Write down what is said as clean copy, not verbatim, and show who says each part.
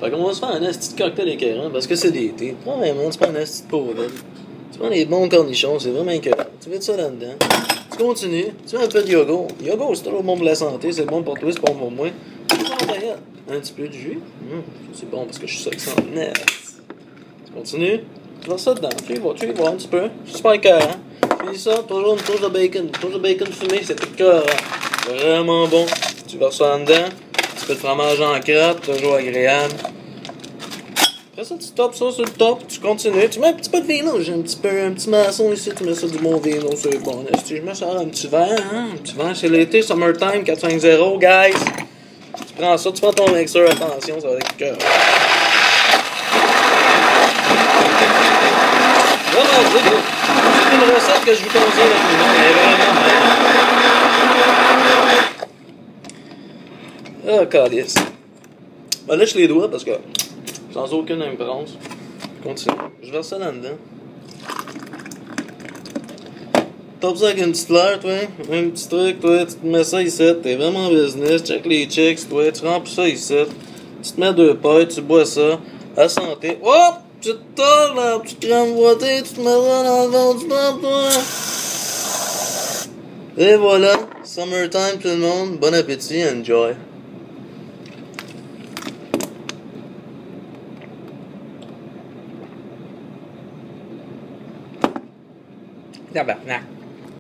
Speaker 1: Fait qu'on va se faire un asti de cocktail écœurant parce que c'est l'été. Prends vraiment, tu prends un asti de pauvre. Tu prends les bons cornichons, c'est vraiment écœurant. Tu mets ça là-dedans. Tu continues, tu fais un peu de yogourt. Yogourt, c'est toujours bon pour la santé, c'est bon pour toi, c'est bon pour moi. Tu prends un petit peu de jus. C'est bon parce que je suis ça sans net. Tu continues, tu vas ça dedans. Tu y vas un petit peu. C'est super écœurant. Puis ça, toujours une touche de bacon. Une touche de bacon fumé, c'est écœurant. Vraiment bon. Tu verses ça dedans. Un petit peu de fromage en crotte, toujours agréable. Après ça, tu tapes ça sur le top, tu continues. Tu mets un petit peu de vino. J'ai un petit maçon ici, tu mets ça du bon vino, c'est bon. Je mets ça un petit verre, hein. Un petit verre, c'est l'été, summertime, 450, guys. Tu prends ça, tu prends ton mixeur, attention, ça va être cœur. Vraiment good, là. C'est une recette que je vous conseille à tout le monde. Elle est vraiment bonne. Ah, calice. Ben, lèche les doigts parce que sans aucune importance. Continue. Je verse ça là-dedans. Top ça avec une petite fleur, toi. Un petit truc, toi. Tu te mets ça ici. T'es vraiment en business. Check les chicks, toi. Tu remplis ça ici. Tu te mets 2 pailles. Tu bois ça. À santé. Hop! Tu te tords, la petite crème boitée. Tu te mets ça dans le fond du top, toi. Et voilà. Summertime, tout le monde. Bon appétit. Enjoy. Tabarnak.